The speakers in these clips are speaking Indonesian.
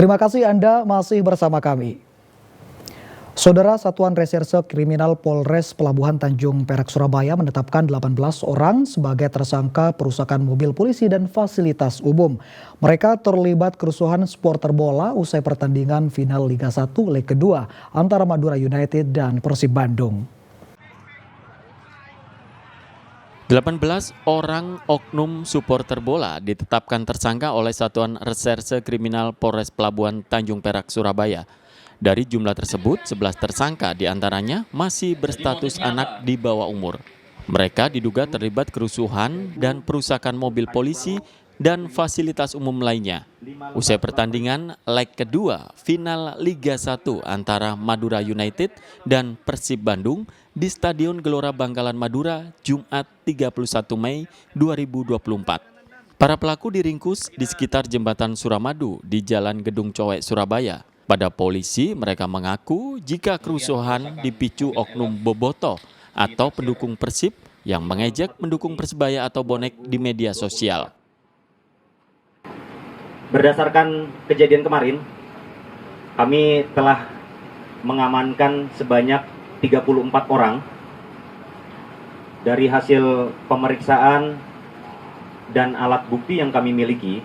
Terima kasih Anda masih bersama kami. Saudara, Satuan Reserse Kriminal Polres Pelabuhan Tanjung Perak Surabaya menetapkan 18 orang sebagai tersangka perusakan mobil polisi dan fasilitas umum. Mereka terlibat kerusuhan supporter bola usai pertandingan final Liga 1 leg kedua antara Madura United dan Persib Bandung. 18 orang oknum supporter bola ditetapkan tersangka oleh Satuan Reserse Kriminal Polres Pelabuhan Tanjung Perak Surabaya. Dari jumlah tersebut, 11 tersangka diantaranya masih berstatus anak di bawah umur. Mereka diduga terlibat kerusuhan dan perusakan mobil polisi dan fasilitas umum lainnya. Usai pertandingan leg kedua final Liga 1 antara Madura United dan Persib Bandung di Stadion Gelora Bangkalan Madura, Jumat 31 Mei 2024. Para pelaku diringkus di sekitar Jembatan Suramadu di Jalan Gedung Cowek, Surabaya. Pada polisi, mereka mengaku jika kerusuhan dipicu oknum bobotoh atau pendukung Persib yang mengejek mendukung Persebaya atau bonek di media sosial. Berdasarkan kejadian kemarin, kami telah mengamankan sebanyak 34 orang. Dari hasil pemeriksaan dan alat bukti yang kami miliki,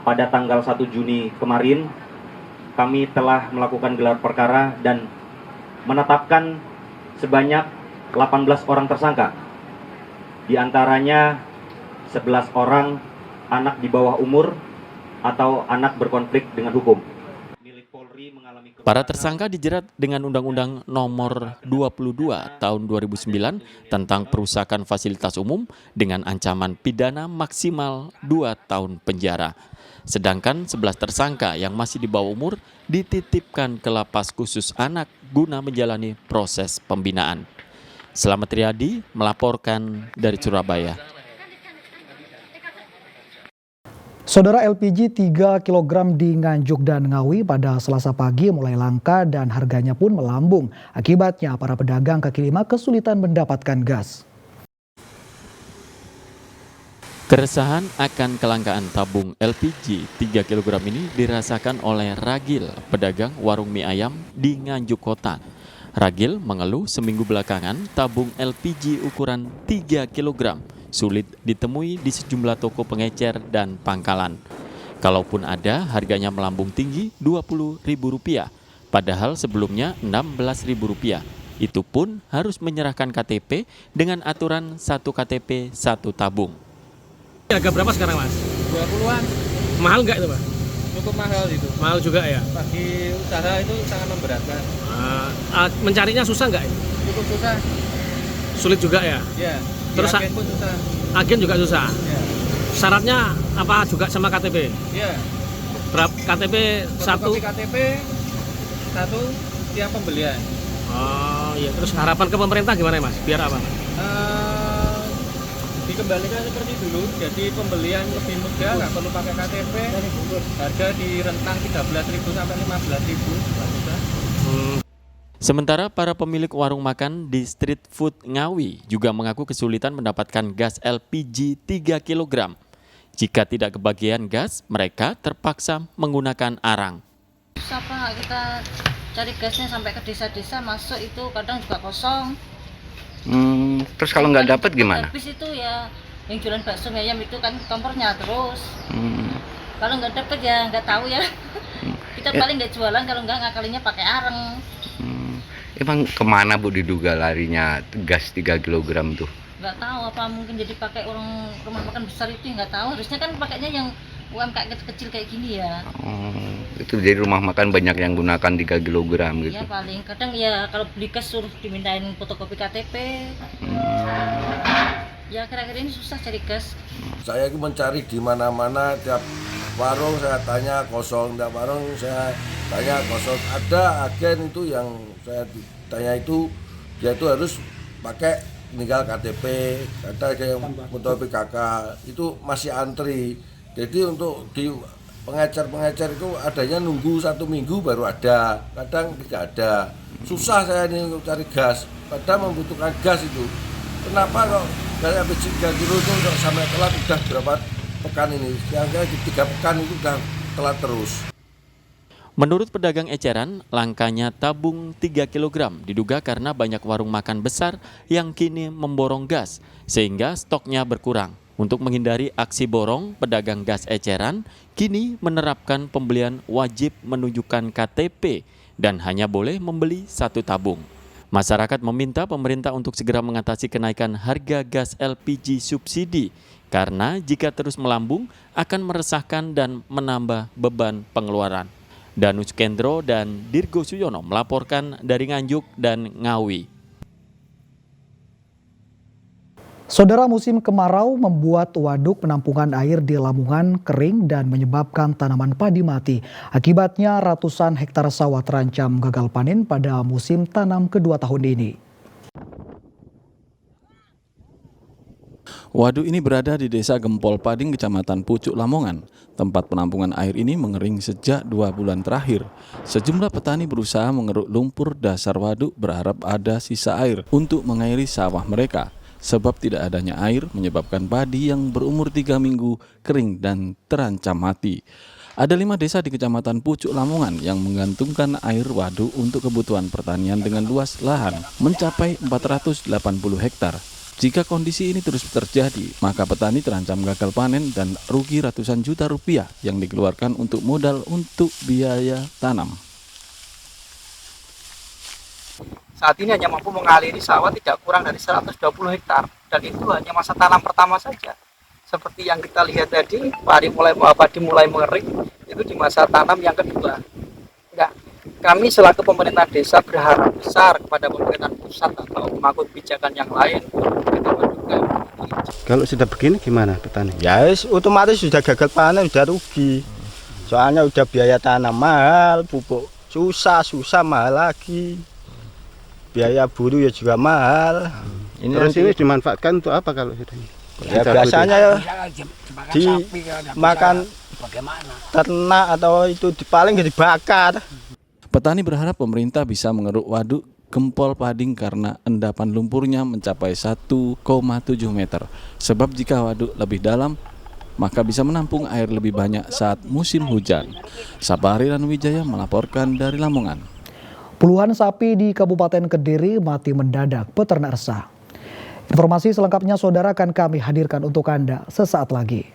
pada tanggal 1 Juni kemarin, kami telah melakukan gelar perkara dan menetapkan sebanyak 18 orang tersangka. Di antaranya 11 orang anak di bawah umur atau anak berkonflik dengan hukum. Para tersangka dijerat dengan Undang-Undang Nomor 22 Tahun 2009 tentang perusakan fasilitas umum dengan ancaman pidana maksimal 2 tahun penjara. Sedangkan 11 tersangka yang masih di bawah umur dititipkan ke lapas khusus anak guna menjalani proses pembinaan. Selamat Riyadi melaporkan dari Surabaya. Saudara, LPG 3 kg di Nganjuk dan Ngawi pada Selasa pagi mulai langka dan harganya pun melambung. Akibatnya para pedagang kaki lima kesulitan mendapatkan gas. Keresahan akan kelangkaan tabung LPG 3 kg ini dirasakan oleh Ragil, pedagang warung mie ayam di Nganjuk Kota. Ragil mengeluh seminggu belakangan tabung LPG ukuran 3 kg sulit ditemui di sejumlah toko pengecer dan pangkalan. Kalaupun ada, harganya melambung tinggi Rp20.000, padahal sebelumnya Rp16.000. Itu pun harus menyerahkan KTP dengan aturan 1 KTP 1 tabung. Harga berapa sekarang, Mas? 20-an. Mahal nggak itu, Pak? Cukup mahal itu. Mahal juga ya? Bagi usaha itu sangat memberatkan. Mencarinya susah nggak? Cukup susah. Sulit juga ya? Ya. Terus agen pun susah. Agen juga susah? Ya. Syaratnya apa juga sama KTP? Ya. Berapa KTP satu? KTP satu tiap pembelian. Oh iya. Terus harapan ke pemerintah gimana, Mas? Biar apa? Dikembalikan seperti dulu, jadi pembelian lebih mudah, nggak perlu pakai KTP, harga di rentang 13.000 sampai 15.000. Sementara para pemilik warung makan di street food Ngawi juga mengaku kesulitan mendapatkan gas LPG 3 kg. Jika tidak kebagian gas, mereka terpaksa menggunakan arang. Susah Pak, kita cari gasnya sampai ke desa-desa, masuk itu kadang juga kosong. Terus kalau nggak dapat gimana? Habis itu ya yang jualan bakso mie ayam itu kan kompornya terus. Kalau nggak dapat ya nggak tahu ya. Kita paling nggak jualan, kalau nggak ngakalinya pakai areng. Emang kemana Bu diduga larinya gas 3 kg tuh? Nggak tahu, apa mungkin jadi pakai orang rumah makan besar itu, nggak tahu. Harusnya kan pakainya yang UMKM kecil kayak gini ya. Itu jadi rumah makan banyak yang gunakan 3 kg gitu? Ya paling, kadang ya kalau beli gas suruh dimintain fotokopi KTP. Ya kira-kira ini susah cari gas. Saya mencari di mana-mana, tiap warung saya tanya kosong, tiap warung saya tanya kosong. Ada agen itu yang saya tanya itu, dia itu harus pakai tinggal KTP, ada yang fotokopi KK, itu masih antri. Jadi untuk di pengecer itu adanya nunggu 1 minggu baru ada, kadang tidak ada. Susah saya ini untuk cari gas, kadang membutuhkan gas itu. Kenapa kok dari LPG 3 kilo itu sampai telat udah berapa pekan ini? Yang 3 pekan itu udah telat terus. Menurut pedagang eceran, langkanya tabung 3 kg diduga karena banyak warung makan besar yang kini memborong gas, sehingga stoknya berkurang. Untuk menghindari aksi borong, pedagang gas eceran kini menerapkan pembelian wajib menunjukkan KTP dan hanya boleh membeli 1 tabung. Masyarakat meminta pemerintah untuk segera mengatasi kenaikan harga gas LPG subsidi karena jika terus melambung akan meresahkan dan menambah beban pengeluaran. Danus Kendro dan Dirgo Suyono melaporkan dari Nganjuk dan Ngawi. Saudara, musim kemarau membuat waduk penampungan air di Lamongan kering dan menyebabkan tanaman padi mati. Akibatnya ratusan hektar sawah terancam gagal panen pada musim tanam kedua tahun ini. Waduk ini berada di Desa Gempol Pading, Kecamatan Pucuk, Lamongan. Tempat penampungan air ini mengering sejak 2 bulan terakhir. Sejumlah petani berusaha mengeruk lumpur dasar waduk berharap ada sisa air untuk mengairi sawah mereka. Sebab tidak adanya air menyebabkan padi yang berumur 3 minggu kering dan terancam mati. Ada 5 desa di Kecamatan Pucuk, Lamongan yang menggantungkan air waduk untuk kebutuhan pertanian dengan luas lahan mencapai 480 hektar. Jika kondisi ini terus terjadi, maka petani terancam gagal panen dan rugi ratusan juta rupiah yang dikeluarkan untuk modal untuk biaya tanam. Saat ini hanya mampu mengaliri sawah tidak kurang dari 120 hektar dan itu hanya masa tanam pertama saja. Seperti yang kita lihat tadi, padi mulai mengering itu di masa tanam yang kedua. Kami selaku pemerintah desa berharap besar kepada pemerintah pusat atau pemangku kebijakan yang lain. Kalau sudah begini gimana petani? Ya otomatis sudah gagal panen, sudah rugi. Soalnya udah biaya tanam mahal, pupuk susah mahal lagi. Biaya buruh ya juga mahal. Terus ini dimanfaatkan untuk apa kalau sudah ini? Ya biasanya ya dimakan ternak atau itu paling dibakar. Petani berharap pemerintah bisa mengeruk waduk Gempol Pading karena endapan lumpurnya mencapai 1,7 meter. Sebab jika waduk lebih dalam, maka bisa menampung air lebih banyak saat musim hujan. Sapari Ranwijaya melaporkan dari Lamongan. Puluhan sapi di Kabupaten Kediri mati mendadak, peternak resah. Informasi selengkapnya saudara akan kami hadirkan untuk Anda sesaat lagi.